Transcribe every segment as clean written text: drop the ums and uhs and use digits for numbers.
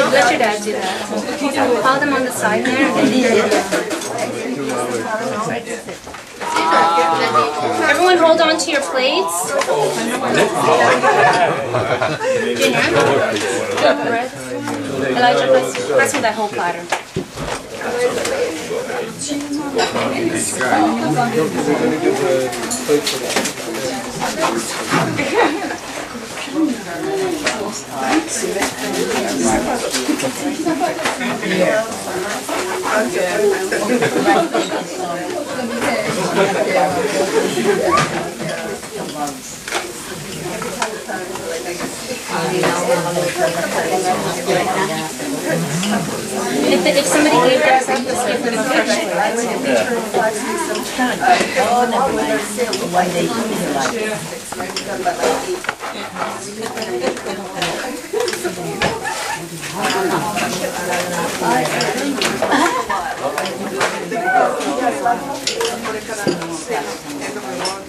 Let your dad do that. Pile them on the side there. Everyone hold on to your plates. Elijah, press with that whole platter. If somebody gave that, just give them a fresh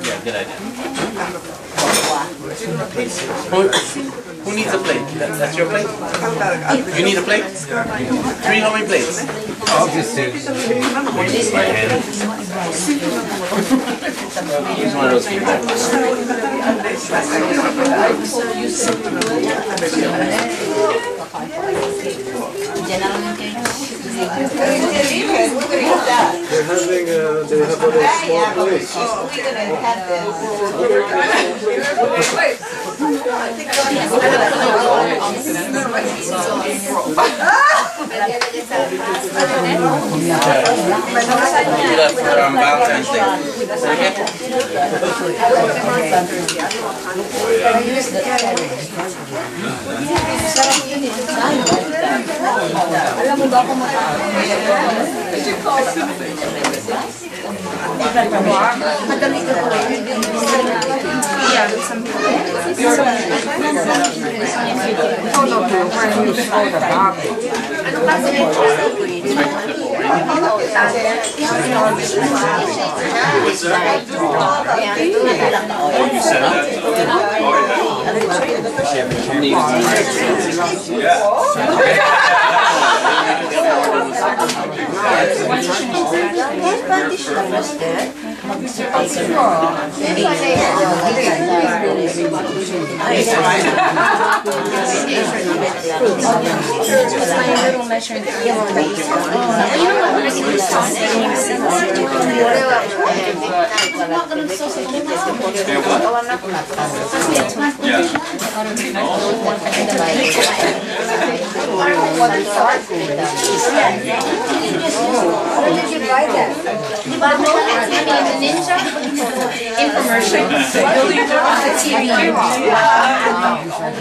Yeah, good idea. Who needs a plate? That's your plate? You need a plate? 3, how many plates? I'll just sit by hand. Use one of those people. They're having, they have other small plates. Valentine's Day. Alam mo ba kung madali ka po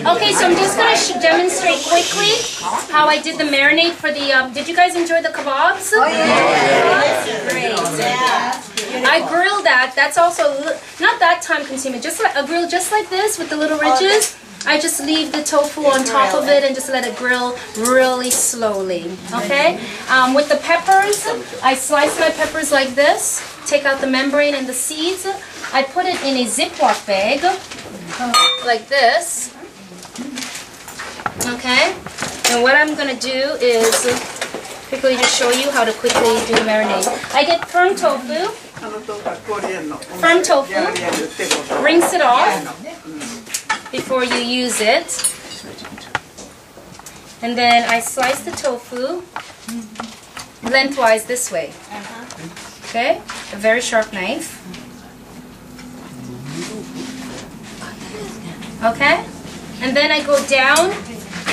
Okay, so I'm just going to demonstrate quickly how I did the marinade for the, did you guys enjoy the kebabs? Oh, yeah. Great. I grilled that. That's also not that time consuming. Just like a grill just like this with the little ridges. I just leave the tofu on top of it and just let it grill really slowly. Okay? With the peppers, I slice my peppers like this. Take out the membrane and the seeds. I put it in a Ziploc bag like this. Okay? And what I'm going to do is quickly just show you how to quickly do the marinade. I get firm tofu. Rinse it off before you use it. And then I slice the tofu lengthwise this way. Okay? A very sharp knife. Okay? And then I go down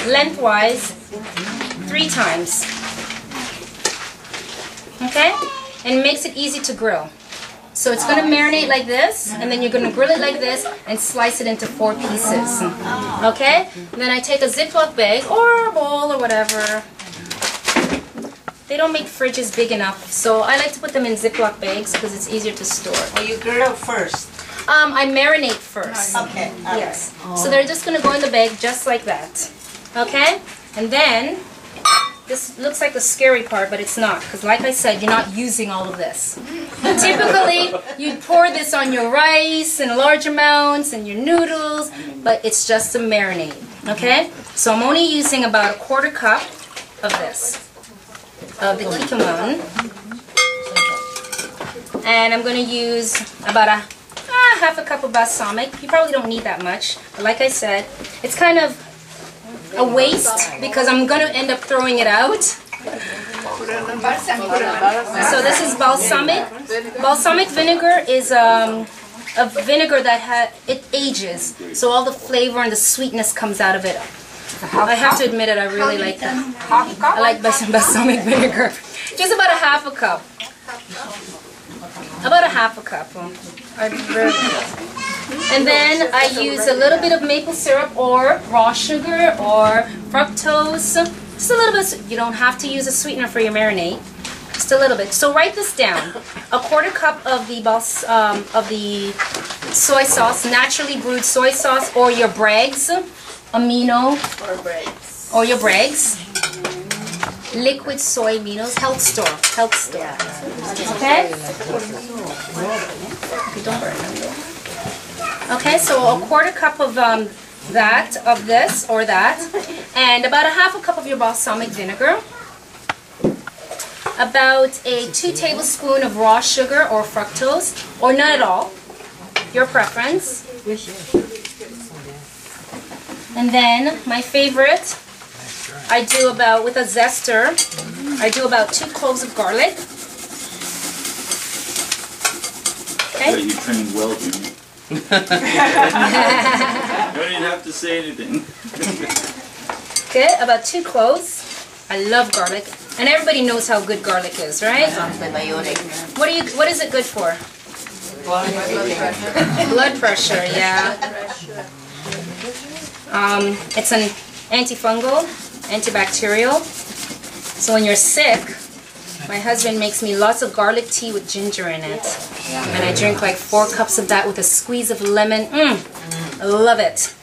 lengthwise 3 times. Okay? And it makes it easy to grill. So it's going to marinate like this, and then you're going to grill it like this and slice it into 4 pieces. Okay? And then I take a Ziploc bag or a bowl or whatever. They don't make fridges big enough, so I like to put them in Ziploc bags because it's easier to store. Well, you grill first. I marinate first. Okay. Yes. So they're just going to go in the bag just like that. Okay? And then, this looks like the scary part, but it's not. Because like I said, you're not using all of this. Typically, you pour this on your rice in large amounts and your noodles, but it's just a marinade. Okay? So I'm only using about a 1/4 cup of this, of the kikkoman. And I'm going to use about a 1/2 cup of balsamic. You probably don't need that much. But like I said, it's kind of a waste because I'm going to end up throwing it out. So this is balsamic. Balsamic vinegar is a vinegar that it ages. So all the flavor and the sweetness comes out of it. I have to admit it, I really like that. I like balsamic vinegar. Just about a 1/2 cup. About a 1/2 cup. And then I use a little bit of maple syrup or raw sugar or fructose. Just a little bit. You don't have to use a sweetener for your marinade. Just a little bit. So write this down. A 1/4 cup of the soy sauce, naturally brewed soy sauce, or your Bragg's amino, or your Bragg's liquid soy aminos, health store. Okay. Don't burn them. Okay, so a 1/4 cup of this or that, and about a 1/2 cup of your balsamic vinegar, about a 2 tablespoons of raw sugar or fructose, or none at all, your preference. And then my favorite, I do about, with a zester, I do about 2 cloves of garlic. Okay. Yeah, you trained well, Junior. You don't even have to say anything. Good, about 2 cloves. I love garlic, and everybody knows how good garlic is, right? What is it good for? Blood pressure, yeah. It's an antifungal, antibacterial. So when you're sick, my husband makes me lots of garlic tea with ginger in it. And I drink like 4 cups of that with a squeeze of lemon. I love it.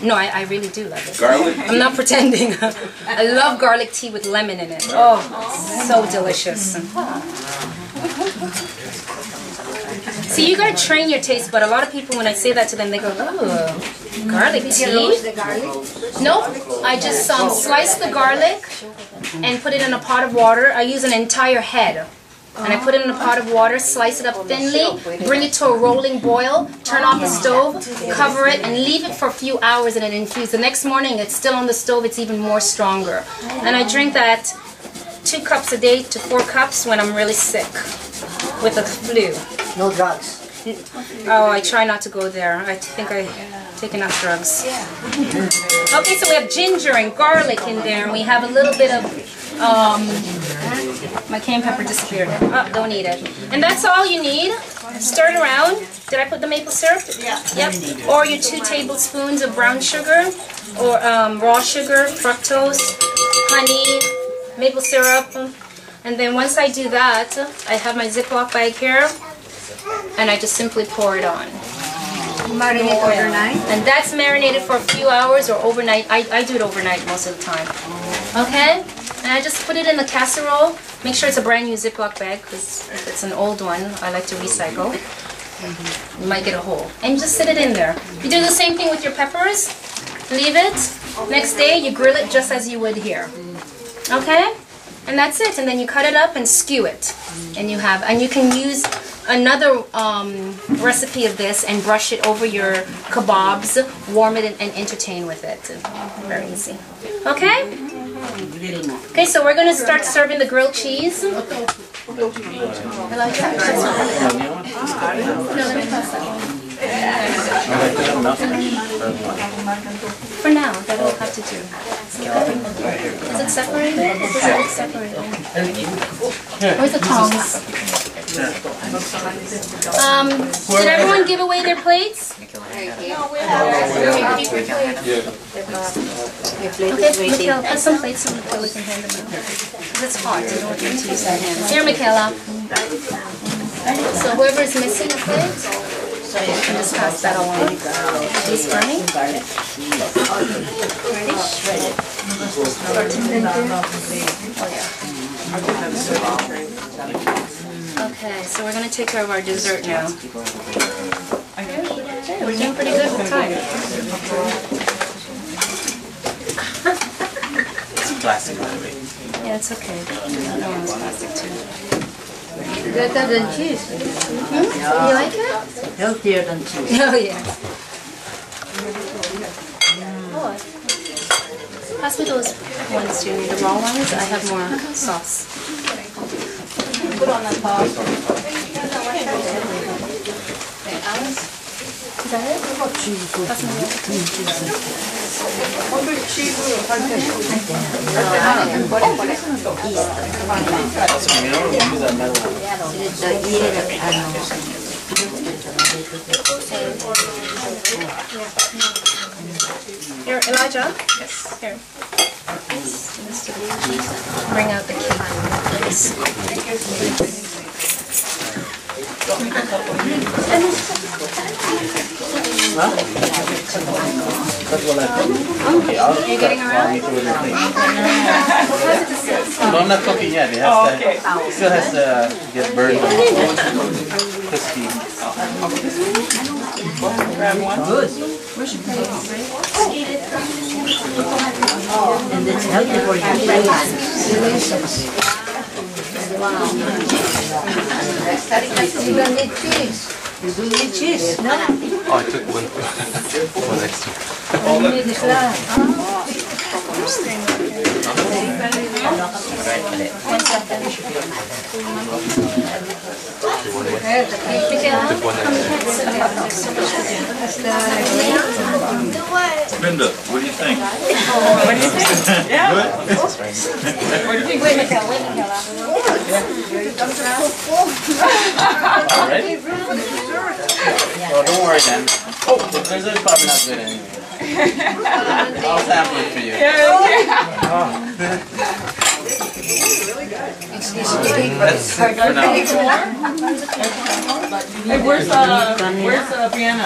No, I really do love it. Garlic? I'm not pretending. I love garlic tea with lemon in it. Oh, so delicious. See, you gotta train your taste, but a lot of people, when I say that to them, they go, "Ooh, garlic tea?" No, I just slice the garlic and put it in a pot of water. I use an entire head. And I put it in a pot of water, slice it up thinly, bring it to a rolling boil, turn off the stove, cover it, and leave it for a few hours and it infuses. The next morning, it's still on the stove, it's even more stronger. And I drink that 2 cups a day to 4 cups when I'm really sick with the flu. No drugs. Oh, I try not to go there. I think I take enough drugs. Okay, so we have ginger and garlic in there, and we have a little bit of my cayenne pepper disappeared. Oh, don't eat it. And that's all you need. Stir it around. Did I put the maple syrup? Yeah. Yep. Or your 2 tablespoons of brown sugar, or raw sugar, fructose, honey, maple syrup. And then once I do that, I have my Ziploc bag here, and I just simply pour it on. Marinate overnight. And that's marinated for a few hours or overnight. I do it overnight most of the time. Okay? And I just put it in the casserole. Make sure it's a brand new Ziploc bag, because if it's an old one, I like to recycle. You might get a hole. And just sit it in there. You do the same thing with your peppers. Leave it. Next day, you grill it just as you would here. Okay? And that's it. And then you cut it up and skew it. And you can use another recipe of this and brush it over your kebabs, warm it and entertain with it. Very easy. Okay? Okay, so we're going to start serving the grilled cheese. I like that. No, let me pass that one. For now, that will have to do. Is it separated? It's separated. Where's the tongs? Did everyone give away their plates? Okay, Michaela, put some plates so Michaela can hand them out. Because it's hot, you don't want them to use their hands. Here, Michaela. So whoever is missing a plate, you can just pass that along. Please for me. Okay, so we're going to take care of our dessert now. Okay, we're doing pretty good with time. It's plastic, by the way. Yeah, it's okay. That one was plastic too. Better than cheese. You like it? Healthier than cheese. Oh, yeah. Oh, pass me those ones, Julie, the raw ones. I have more sauce. Put on the top. Is that it? Pass me Here, Elijah? Yes. Here. Bring out the cake. You're getting around? No, I'm not cooking yet. It still has to get burned. Crispy. Grab one. Good. And it's healthy for you. Delicious. Wow. You don't need cheese. You don't need cheese. No. Oh, I took one extra. Oh, you need this last. Linda, what do you think? Yeah. Good? Wait, Michaela, wait, Michaela. Already? Well, don't worry then. Oh, the dessert is probably not good anyway. I'll sample it for you. That's for now. Hey, where's Brianna?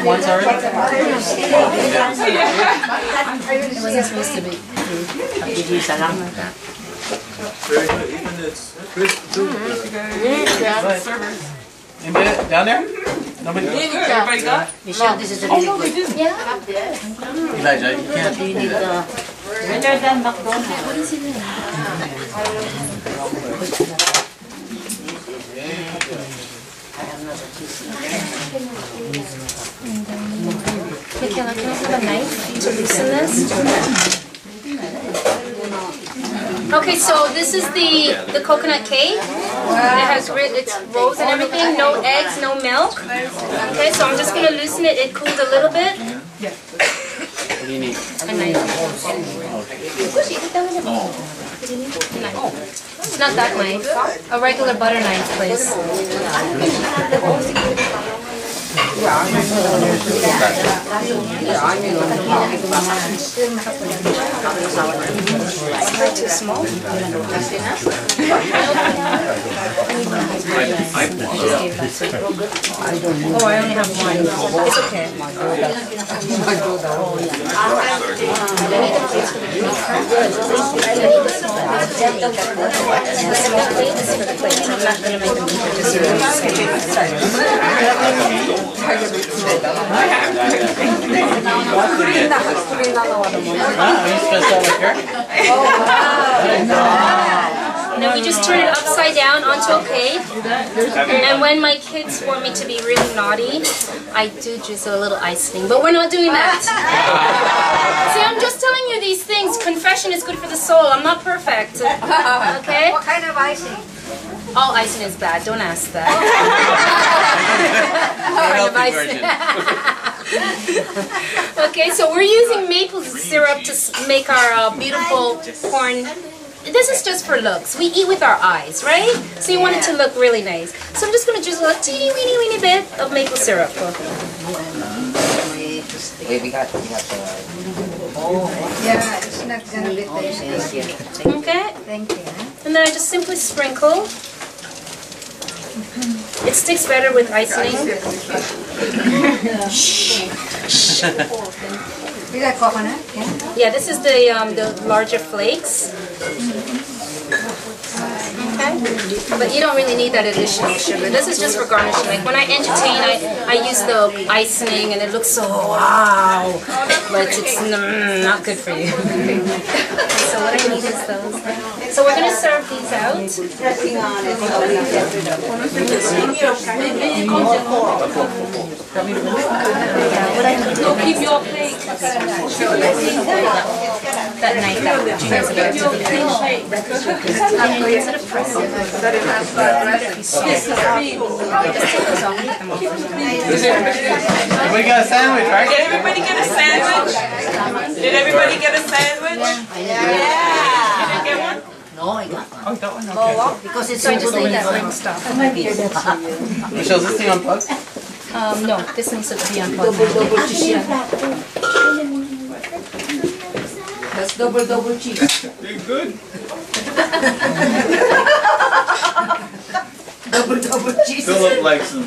Once already? It wasn't supposed to be. Very good. Even it's crisp too. Anybody down there? Nobody? Everybody got? Michelle, this is a really good. Yeah. Elijah, you can't You do need that. better than McDonald's. What is he doing? Michaela, can I have a knife to loosen this? Okay, so this is the coconut cake. It has it's rolls and everything, no eggs, no milk. Okay, so I'm just gonna loosen it. It cooled a little bit. What do you need? A knife. It's not that knife. A regular butter knife, please. Too small? Oh, I only have one. It's okay. I'm not going to make them for Now we just turn it upside down onto a cake, and when my kids want me to be really naughty, I do drizzle a little icing, but we're not doing that. See, I'm just telling you these things. Confession is good for the soul. I'm not perfect. Okay? What kind of icing? All icing is bad. Don't ask that. Okay, so we're using maple syrup to make our beautiful corn. This is just for looks. We eat with our eyes, right? So you want it to look really nice. So I'm just going to drizzle a teeny weeny bit of maple syrup. Yeah, it's not gonna be tasty. Okay? Thank you. And then I just simply sprinkle. It sticks better with icing. You got coconut? Yeah. Yeah, this is the larger flakes. Okay, but you don't really need that additional sugar. This is just for garnishing. Like when I entertain, I use the icing, and it looks so wow, but it's not good for you. So what I need is those. So we're gonna serve these out. What I need is keep your plate. That knife that Gina's about to instead of pressing. We got a sandwich, right? Did everybody get a sandwich? Did everybody get a sandwich? Yeah. You didn't get one? No, I got one. Oh, that one? Oh, because it's So I just need that ring stuff. Michelle, is this thing unplugged? No, this needs to be unplugged. That's double cheese. You're good. double cheese. Fill up like some.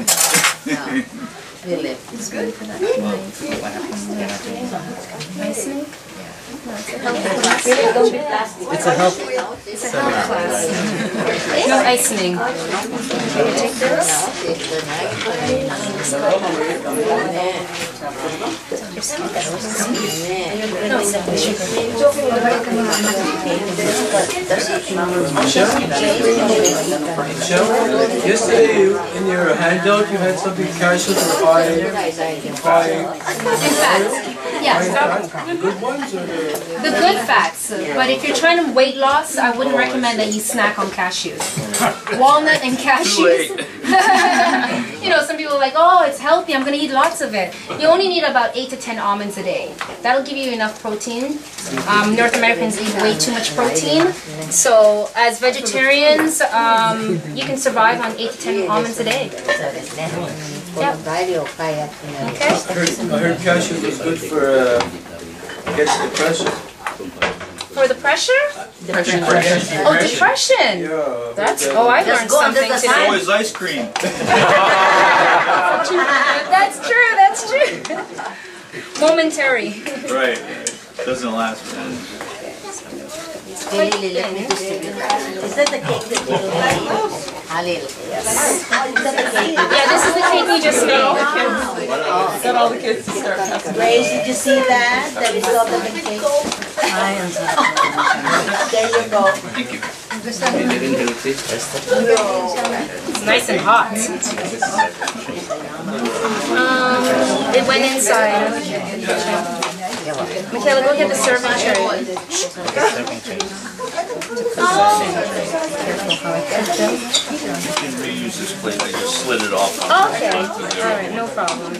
Really. It's good for that icing. It's a health. It's a health class. No icing. You take this. No, it's not sugar. Michelle, yesterday in your handout you had something cashews or high Yeah. good ones or The good fats, but if you're trying to weight loss, I wouldn't recommend that you snack on cashews. Walnut and cashews. You know, some people are like, oh, it's healthy, I'm going to eat lots of it. You only need about 8 to 10 almonds a day. That'll give you enough protein. North Americans eat way too much protein. So as vegetarians, you can survive on 8 to 10 almonds a day. Yep. Okay. I heard cashews was good for against depression. For the pressure? Depression. Oh, depression. Yeah. That's, oh, I learned something Oh, today. it's ice cream. That's true, that's true. Momentary. Right. Doesn't last. Is that the cake that you like? Halil. Yes. Yeah, this is the cake we just made. Got all the kids to start passing. Grace, did you see that? That is all the cake. There you go. Thank you. It's nice and hot. It went inside. Michaela, go get the serving tray. You can reuse this plate. I just slid it off. Okay, alright, no problem.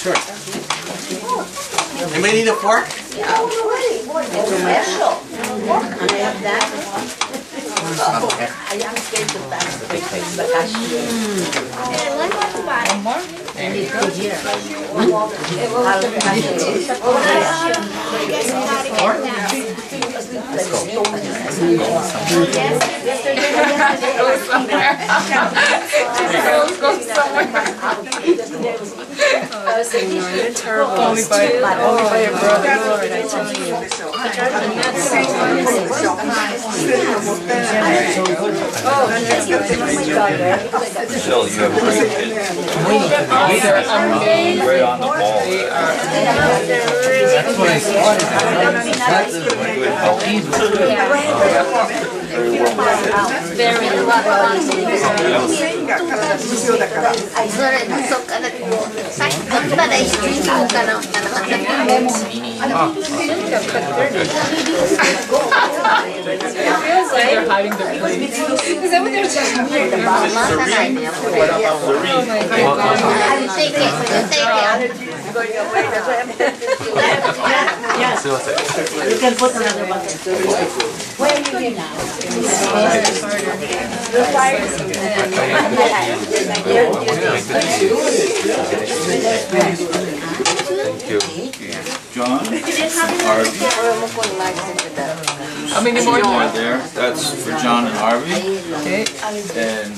Sure. Anybody need a fork? Only by your brother, Lord, I tell you. Michelle, you have great kids. They're amazing. Right on the ball. They are That's what I thought. very they're hiding their plates. Is that what they're doing? You can put another bucket. Where are you here now? Thank you. John, Harvey. How many more do you More want? there. That's for John and Harvey. Okay. And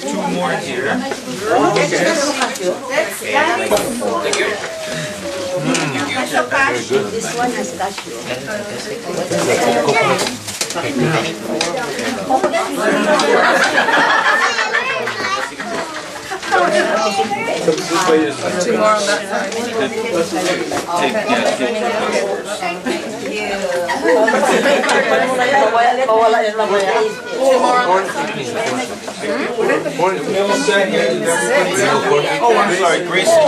two more here. This one has cashew. Two more on that side. Oh, I'm sorry, Grayson.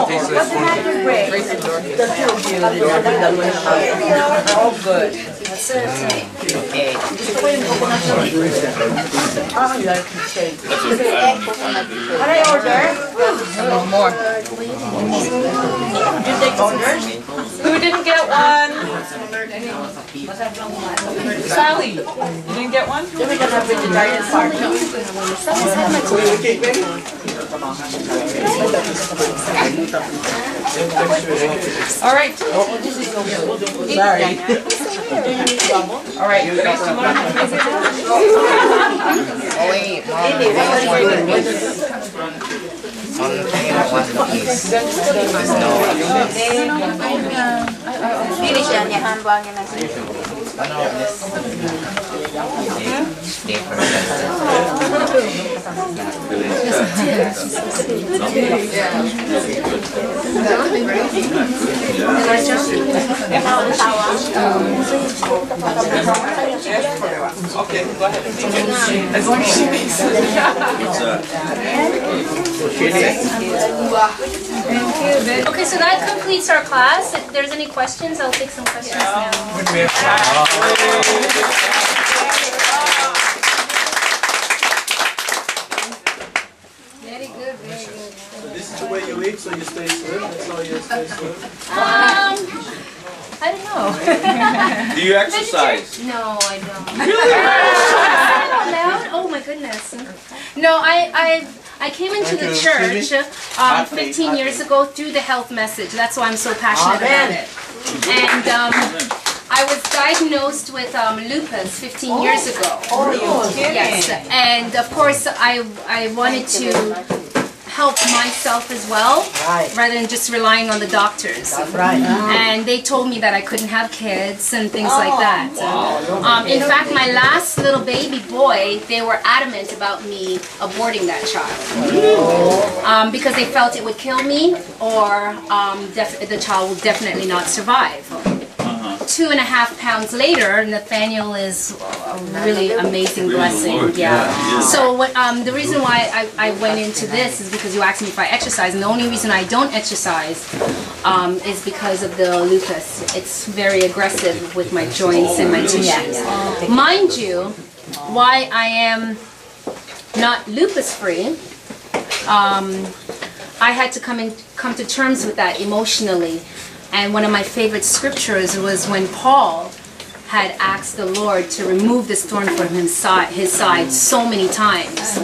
All good. One more. Who didn't get one? Sally, you didn't get one? All right. Sorry. All right. Okay, go ahead. As long as she makes it. Okay, so that completes our class. If there's any questions, I'll take some questions now. Very good, very good. So this is the way you eat, so you stay slim. That's how you stay slim. I don't know. Do you exercise? No, I don't. Really? Loud? Oh my goodness. No, I came into the church 15 years ago through the health message. That's why I'm so passionate about it. And I was diagnosed with lupus 15 years ago. Oh, you're kidding. Yes, and of course I wanted to help myself as well, Right. rather than just relying on the doctors. That's right. And they told me that I couldn't have kids and things like that. In fact, my last little baby boy, they were adamant about me aborting that child because they felt it would kill me, or the child will definitely not survive. 2.5 pounds later, Nathaniel is a really amazing blessing. Yeah. So what, the reason why I went into this is because you asked me if I exercise, and the only reason I don't exercise is because of the lupus. It's very aggressive with my joints and my tissues. Mind you, why I am not lupus free, I had to come to terms with that emotionally. And one of my favorite scriptures was when Paul had asked the Lord to remove this thorn from his side so many times.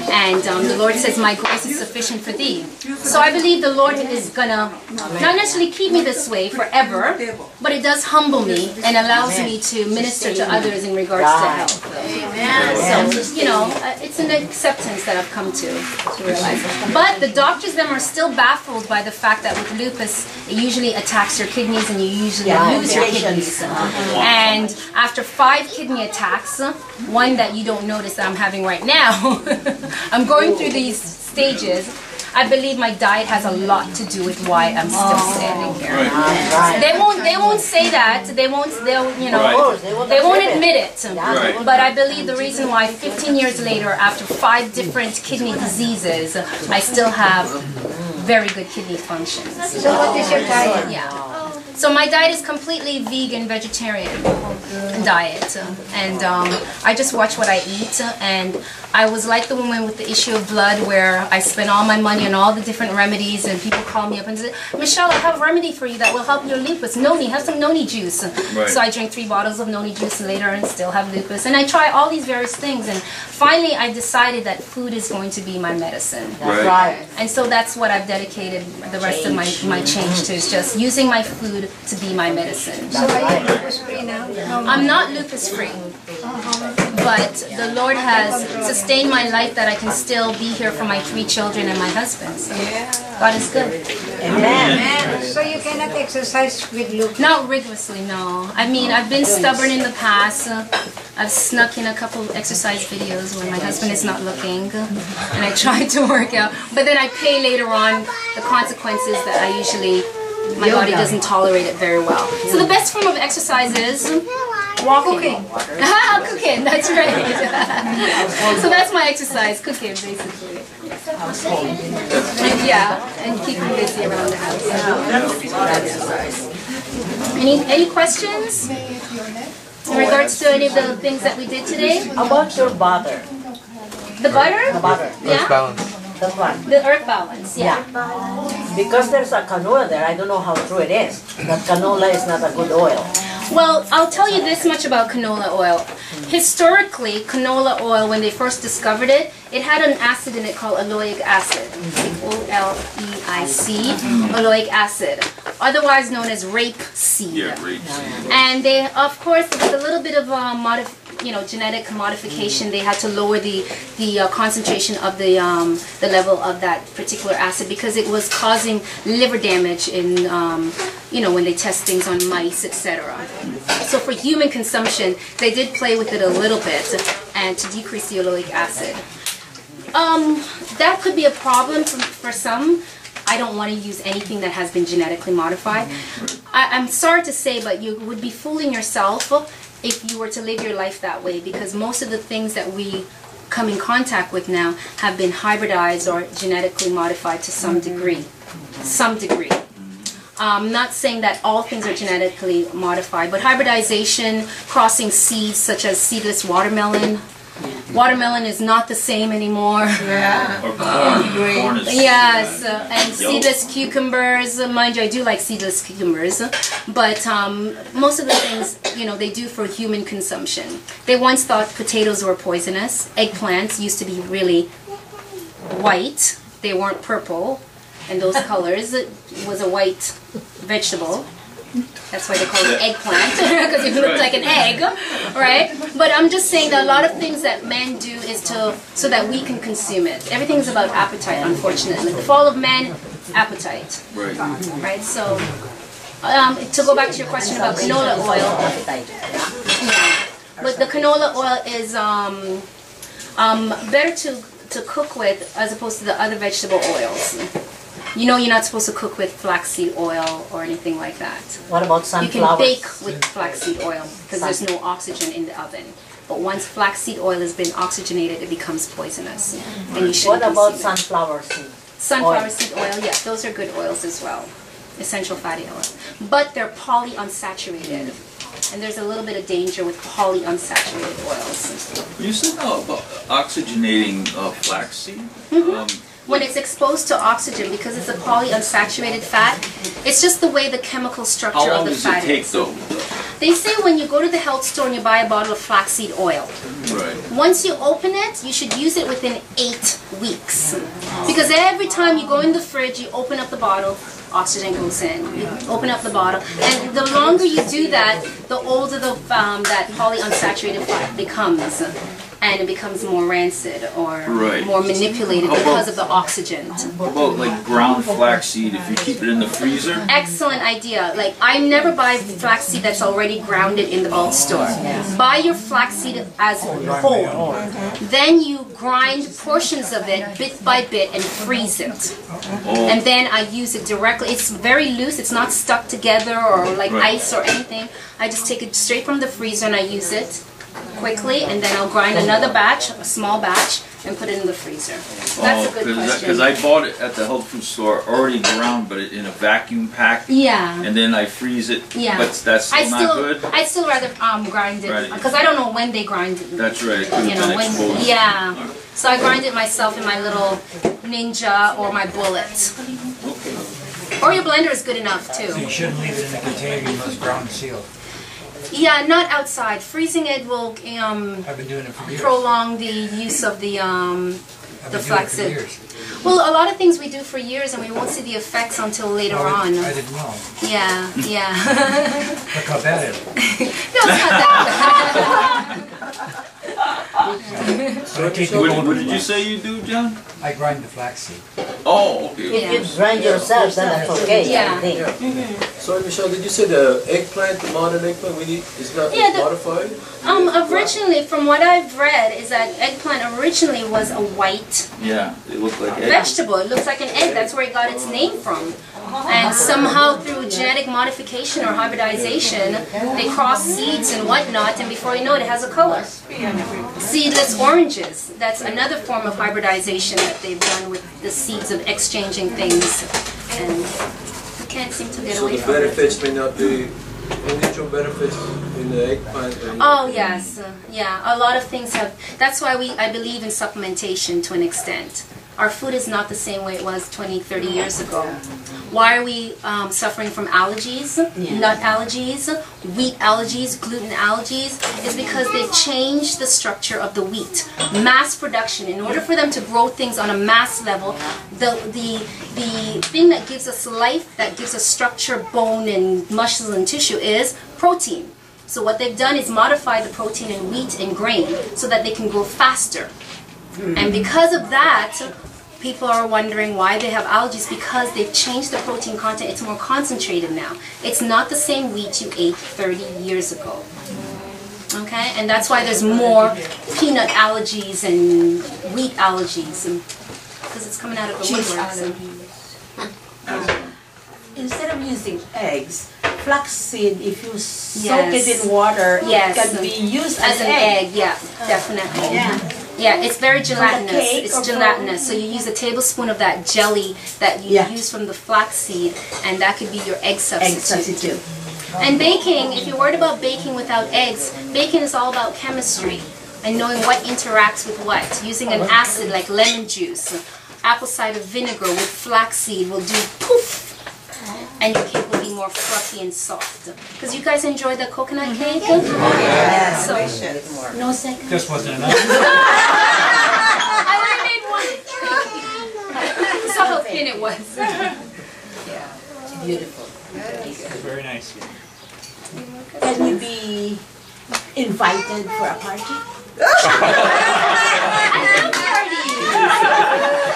And the Lord says, my grace is sufficient for thee. So I believe the Lord is going to not necessarily keep me this way forever, but it does humble me and allows me to minister to others in regards to health. So, you know, it's an acceptance that I've come to realize. But the doctors them are still baffled by the fact that with lupus, it usually attacks your kidneys and you usually lose your kidneys. And after 5 kidney attacks, one that you don't notice that I'm having right now, I'm going through these stages. I believe my diet has a lot to do with why I'm still standing here. They won't say that. They won't admit it. But I believe the reason why 15 years later, after 5 different kidney diseases, I still have very good kidney functions. So what is your diet? Yeah. So my diet is completely vegan, vegetarian diet, and I just watch what I eat. And I was like the woman with the issue of blood, where I spend all my money on all the different remedies, and people call me up and say, Michelle, I have a remedy for you that will help your lupus. Noni, have some noni juice. Right. So I drink 3 bottles of noni juice later and still have lupus. And I try all these various things, and finally I decided that food is going to be my medicine. That's right. And so that's what I've dedicated the rest of my change to, is just using my food to be my medicine. So are you lupus free now? I'm not lupus free, but the Lord has sustained my life that I can still be here for my 3 children and my husband. So God is good. Amen. So you cannot exercise with lupus? Not rigorously, no. I mean, I've been stubborn in the past. I've snuck in a couple of exercise videos when my husband is not looking, and I try to work out. But then I pay later on the consequences that I usually, my body doesn't tolerate it very well. So the best form of exercise is walking. Cooking, that's right. So that's my exercise, cooking, basically. And keeping busy around the house. Any questions in regards to any of the things that we did today? About your butter. The butter? The butter. Yeah. That one. The earth balance, yeah. Because there's a canola there, I don't know how true it is. That canola is not a good oil. Well, I'll tell you this much about canola oil. Historically, canola oil, when they first discovered it, it had an acid in it called aloic acid. O-L-E-I-C, aloic acid, otherwise known as rapeseed. Yeah, rapeseed. And they, of course, with a little bit of genetic modification, they had to lower the concentration of the level of that particular acid because it was causing liver damage in when they test things on mice, etc. So for human consumption, they did play with it a little bit and to decrease the oleic acid. That could be a problem for some. I don't want to use anything that has been genetically modified. I'm sorry to say, but you would be fooling yourself if you were to live your life that way, because most of the things that we come in contact with now have been hybridized or genetically modified to some degree. I'm not saying that all things are genetically modified, but hybridization, crossing seeds such as seedless watermelon. Watermelon is not the same anymore. Yeah. Or corn is, yes, and seedless cucumbers. Mind you, I do like seedless cucumbers, but most of the things, they do for human consumption. They once thought potatoes were poisonous. Eggplants used to be really white. They weren't purple, and those colors. It was a white vegetable. That's why they call it eggplant, because it looks like an egg, right? But I'm just saying that a lot of things that men do is so that we can consume it. Everything's about appetite, unfortunately. The fall of man, appetite. Right. Right, so to go back to your question about canola oil, but the canola oil is better to cook with as opposed to the other vegetable oils. You know you're not supposed to cook with flaxseed oil or anything like that. What about You sunflower? can bake with flaxseed oil because there's no oxygen in the oven. But once flaxseed oil has been oxygenated, it becomes poisonous. And you shouldn't What about consume it. sunflower seed? Sunflower seed oil, yeah, those are good oils as well. Essential fatty oils. But they're polyunsaturated. And there's a little bit of danger with polyunsaturated oils. You said about oxygenating flaxseed. When it's exposed to oxygen, because it's a polyunsaturated fat, it's just the way the chemical structure How long of the does fat it take is. though? They say when you go to the health store and you buy a bottle of flaxseed oil, Right. once you open it, you should use it within 8 weeks. Because every time you go in the fridge, you open up the bottle, oxygen goes in. You open up the bottle, and the longer you do that, the older that polyunsaturated fat becomes. And it becomes more rancid or Right. more manipulated because of the oxygen. What about like ground flaxseed if you keep it in the freezer? Excellent idea. Like, I never buy flaxseed that's already grounded in the bulk store. Buy your flaxseed as whole. Then you grind portions of it bit by bit and freeze it. And then I use it directly. It's very loose. It's not stuck together or like ice or anything. I just take it straight from the freezer and I use it quickly, and then I'll grind another batch, a small batch, and put it in the freezer. So that's a good question. Because I bought it at the health food store already ground, but in a vacuum pack. Yeah. And then I freeze it. Yeah. But that's still not good. I'd still rather grind it Right. because I don't know when they grind it. That's right. It could You have know been when? exposed. Yeah. So I grind it myself in my little Ninja or my Bullet. Or your blender is good enough too. So you shouldn't leave it in the container, you must ground seal. Yeah, not outside. Freezing it will I've been doing it for years. prolong the use of the I've been doing it for flaxseed. years. Well, a lot of things we do for years and we won't see the effects until later on. I didn't know. Yeah, yeah. Look how bad it is. No, it's not that bad. So I take the What older did you ones. say you do, John? I grind the flaxseed. Oh, okay. Yeah. If you grind yourself, then that's okay. Yeah. I think. Sorry, Michelle, did you say the eggplant, the modern eggplant, is not Yeah, the- modified? Originally, from what I've read, is that eggplant originally was a white Yeah, they look like eggs. vegetable. It looks like an egg. That's where it got its name from. And somehow through genetic modification or hybridization, they cross seeds and whatnot, and before you know it, it has a color. Seedless oranges. That's another form of hybridization that they've done with the seeds of exchanging things. And we can't seem to get So away the from it. benefits may not be nutrient benefits in the eggplant. Oh yes, yeah. A lot of things have. That's why I believe in supplementation to an extent. Our food is not the same way it was 20, 30 years ago. Why are we suffering from allergies, nut allergies, wheat allergies, gluten allergies? It's because they've changed the structure of the wheat. Mass production. In order for them to grow things on a mass level, the thing that gives us life, that gives us structure, bone and muscles and tissue is protein. So what they've done is modify the protein in wheat and grain so that they can grow faster. And because of that, people are wondering why they have allergies, because they've changed the protein content. It's more concentrated now. It's not the same wheat you ate 30 years ago. Okay? And that's why there's more peanut allergies and wheat allergies, because it's coming out of the woodwork. So. Instead of using eggs, flaxseed, if you soak it in water, Yes. it can be used As an egg, yeah, definitely. Yeah. Yeah, it's very gelatinous. cake It's or gelatinous. So you use a tablespoon of that jelly that you Yeah. use from the flaxseed, and that could be your egg substitute. Egg substitute. And baking, if you're worried about baking without eggs, baking is all about chemistry and knowing what interacts with what. Using an acid like lemon juice, apple cider vinegar with flaxseed will do poof, and your cake will be more fluffy and soft. Because you guys enjoy the coconut cake? Yes. So, no second. This wasn't enough. I only made one. Saw how thin it was. Beautiful. Very nice. Can we be invited for a party?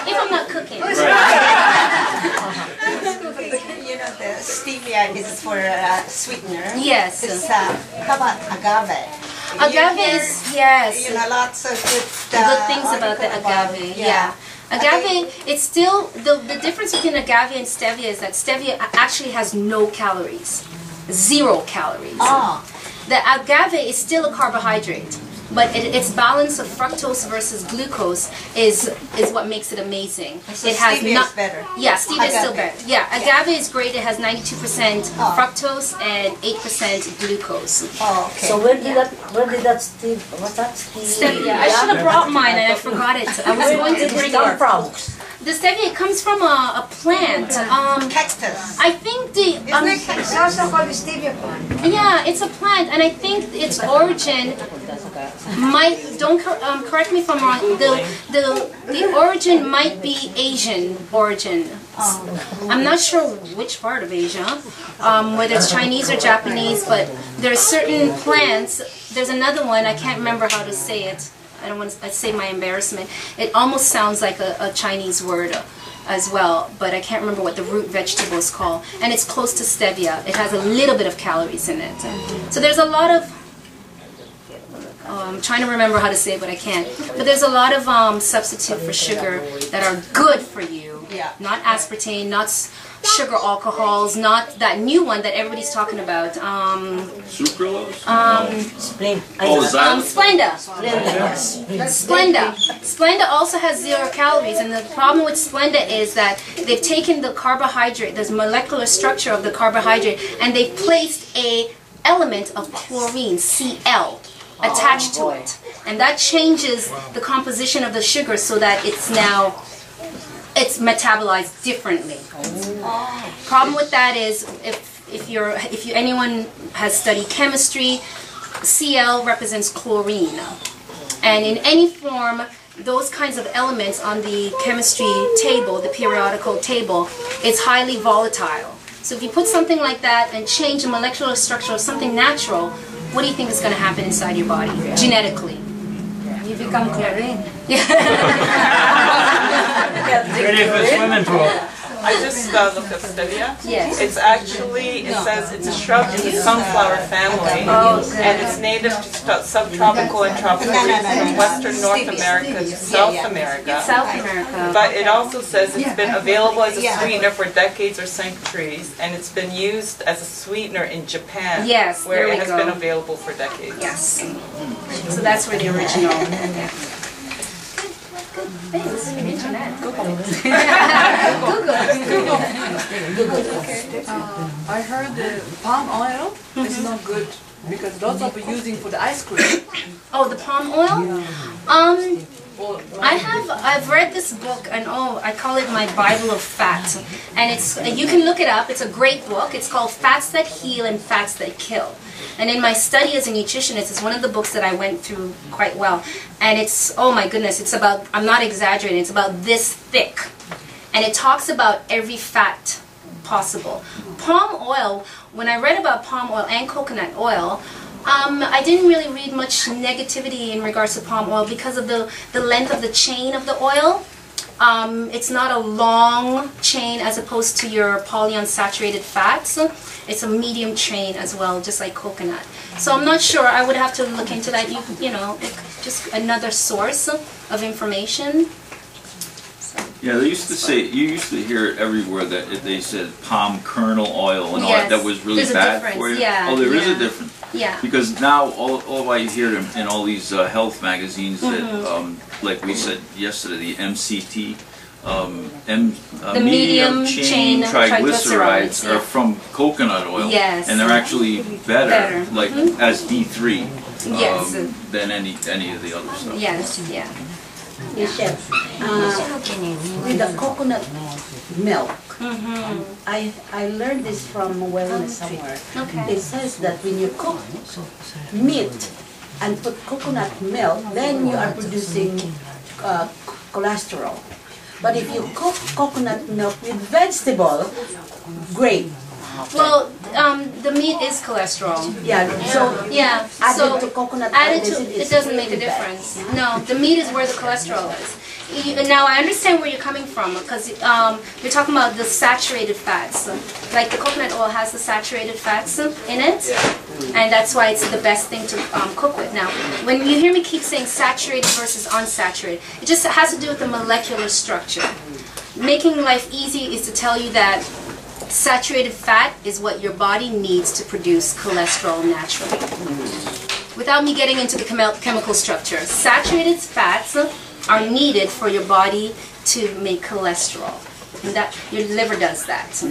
If I'm not cooking. You know, the stevia is for sweetener. Yes. How about agave? Agave is, yes. You know, lots of Good things about the agave, yeah. Agave, it's still, the difference between agave and stevia is that stevia actually has no calories. 0 calories. Oh. The agave is still a carbohydrate, but its balance of fructose versus glucose is what makes it amazing. So it has stevia is better. Yeah, stevia is still Agave. better. Yeah, agave is great. It has 92% fructose and 8% glucose. Oh, okay. So where did that Steve, what's that Steve? Stevia. I should have brought mine and I forgot it. I was going to bring come it. from? The stevia, it comes from a plant. Cactus. I think the Isn't it cactus? It's also called the stevia plant. yeah, it's a plant, and I think its origin might correct me if I'm wrong. The origin might be Asian origin. I'm not sure which part of Asia, whether it's Chinese or Japanese, but there are certain plants. There's another one, I can't remember how to say it. I don't want to say my embarrassment. It almost sounds like a Chinese word as well, but I can't remember what the root vegetable is called. And it's close to stevia. It has a little bit of calories in it. So there's a lot of, I'm trying to remember how to say it, but I can't. But there's a lot of substitute for sugar that are good for you. Yeah. Not aspartame, not sugar alcohols, not that new one that everybody's talking about. Sucralose? Splenda. Splenda also has 0 calories, and the problem with Splenda is that they've taken the carbohydrate, the molecular structure of the carbohydrate, and they've placed a element of chlorine, Cl, attached to it, and that changes the composition of the sugar so that it's it's metabolized differently. Problem with that is if anyone has studied chemistry, Cl represents chlorine, and in any form those kinds of elements on the chemistry table, the periodical table, it's highly volatile. So if you put something like that and change the molecular structure of something natural, what do you think is going to happen inside your body genetically? You become chlorine. Ready for the swimming pool. I just looked up stevia. Yes. It's actually, it says it's a shrub in the sunflower family, and it's native to subtropical and tropical regions from western North America to South America. South America. But it also says it's been available as a sweetener for decades or centuries, and it's been used as a sweetener in Japan, Yes, where there it we has go. been available for decades. Yes. So that's where the original. Thanks. Internet. Google. I heard the palm oil is not good because lots of people using for the ice cream. Oh, the palm oil? I've read this book, and I call it my Bible of Fat, and you can look it up. It's a great book. It's called Fats That Heal and Fats That Kill. And in my study as a nutritionist, it's one of the books that I went through quite well. And it's, oh my goodness, it's about, I'm not exaggerating, it's about this thick. And it talks about every fat possible. Palm oil, when I read about palm oil and coconut oil, I didn't really read much negativity in regards to palm oil because of the length of the chain of the oil. It's not a long chain as opposed to your polyunsaturated fats. It's a medium chain as well, just like coconut. So I'm not sure. I would have to look into that. You know, just another source of information. Yeah, they used to say, you used to hear it everywhere that they said palm kernel oil and all that was really bad for you. Yeah, oh, there is a difference. Yeah. Because now all I hear in all these health magazines that, like we said yesterday, the MCT, medium chain triglycerides are from coconut oil, and they're actually better, like as D3, than any of the other stuff. Yes, Chef. With the coconut milk, I learned this from wellness somewhere. It says that when you cook meat and put coconut milk, then you are producing cholesterol. But if you cook coconut milk with vegetable, great. Well, the meat is cholesterol. Yeah, so Yeah, added so to coconut added oil, to, it doesn't make a difference. No, the meat is where the cholesterol is. Now I understand where you're coming from because you're talking about the saturated fats. Like the coconut oil has the saturated fats in it, and that's why it's the best thing to cook with. Now, when you hear me keep saying saturated versus unsaturated, it just has to do with the molecular structure. Making life easy is to tell you that saturated fat is what your body needs to produce cholesterol naturally. Without me getting into the chemical structure, saturated fats are needed for your body to make cholesterol. And that your liver does that.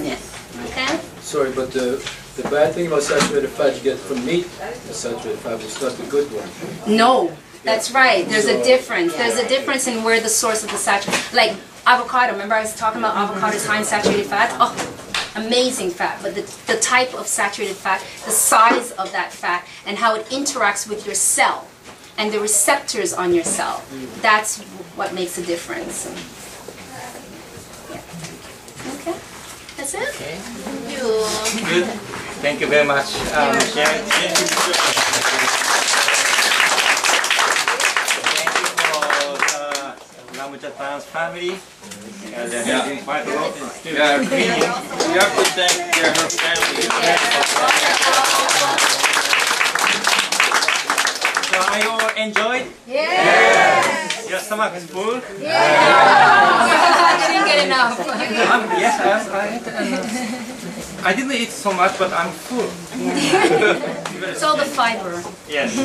Okay? Sorry, but the bad thing about saturated fat you get from meat is saturated fat, but it's not the good one. No, that's right. There's a difference. There's a difference in where the source of the saturated, like avocado. Remember I was talking about avocado is high in saturated fat? Oh, amazing fat. But the type of saturated fat, the size of that fat, and how it interacts with your cell and the receptors on your cell, that's what makes a difference. Yeah. Okay, that's it. Okay. Good. Thank you very much. Sharon. Thank you for Ramujatan's family. They're helping quite a lot. Yeah, we have to thank her family. So are you all enjoyed? Yes. Your stomach is full? I didn't get enough. Yes, I didn't eat so much, but I'm full. It's all the fiber. Yes.